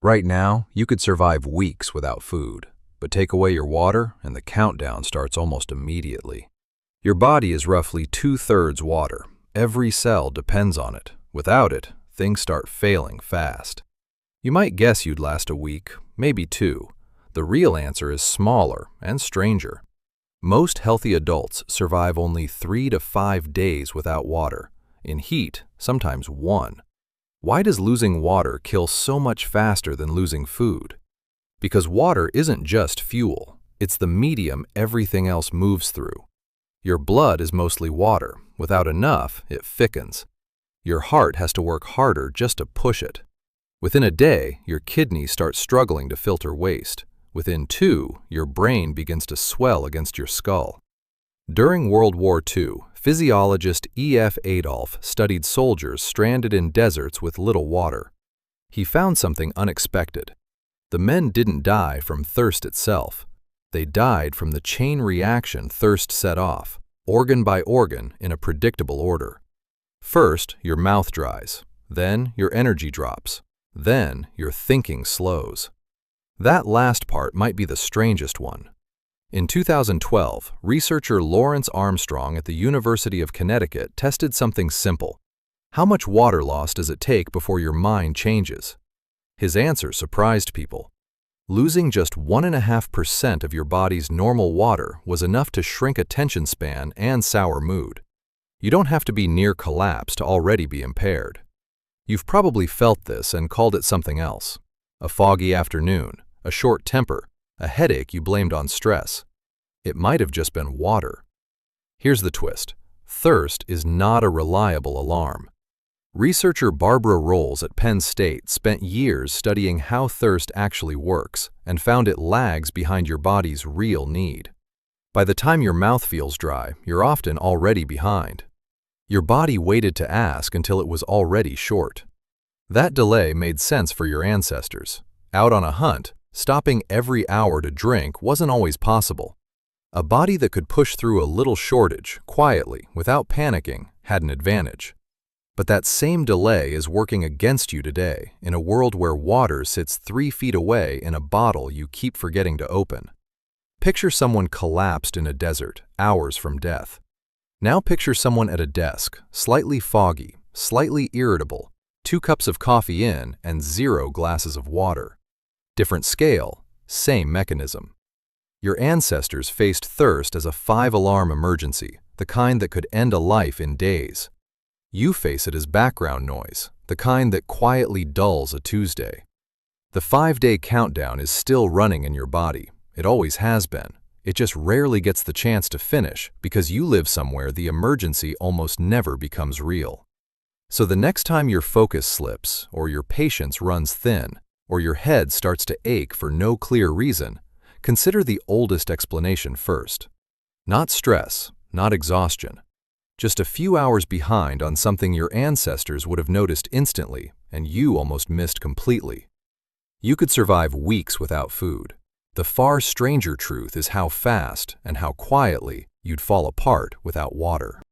Right now, you could survive weeks without food, but take away your water and the countdown starts almost immediately. Your body is roughly 2/3 water. Every cell depends on it. Without it, things start failing fast. You might guess you'd last a week, maybe two. The real answer is smaller and stranger. Most healthy adults survive only 3 to 5 days without water. In heat, sometimes one. Why does losing water kill so much faster than losing food? Because water isn't just fuel, it's the medium everything else moves through. Your blood is mostly water. Without enough, it thickens. Your heart has to work harder just to push it. Within a day, your kidneys start struggling to filter waste. Within 2, your brain begins to swell against your skull. During World War II, physiologist E.F. Adolph studied soldiers stranded in deserts with little water. He found something unexpected. The men didn't die from thirst itself. They died from the chain reaction thirst set off, organ by organ in a predictable order. First, your mouth dries. Then, your energy drops. Then, your thinking slows. That last part might be the strangest one. In 2012, researcher Lawrence Armstrong at the University of Connecticut tested something simple. How much water loss does it take before your mind changes? His answer surprised people. Losing just 1.5% of your body's normal water was enough to shrink attention span and sour mood. You don't have to be near collapse to already be impaired. You've probably felt this and called it something else. A foggy afternoon, a short temper, a headache you blamed on stress. It might have just been water. Here's the twist. Thirst is not a reliable alarm. Researcher Barbara Rolls at Penn State spent years studying how thirst actually works and found it lags behind your body's real need. By the time your mouth feels dry, you're often already behind. Your body waited to ask until it was already short. That delay made sense for your ancestors. Out on a hunt, stopping every hour to drink wasn't always possible. A body that could push through a little shortage, quietly, without panicking, had an advantage. But that same delay is working against you today in a world where water sits 3 feet away in a bottle you keep forgetting to open. Picture someone collapsed in a desert, hours from death. Now picture someone at a desk, slightly foggy, slightly irritable, 2 cups of coffee in and 0 glasses of water. Different scale, same mechanism. Your ancestors faced thirst as a 5-alarm emergency, the kind that could end a life in days. You face it as background noise, the kind that quietly dulls a Tuesday. The 5-day countdown is still running in your body. It always has been. It just rarely gets the chance to finish because you live somewhere the emergency almost never becomes real. So the next time your focus slips, or your patience runs thin, or your head starts to ache for no clear reason, consider the oldest explanation first. Not stress, not exhaustion. Just a few hours behind on something your ancestors would have noticed instantly and you almost missed completely. You could survive weeks without food. The far stranger truth is how fast and how quietly you'd fall apart without water.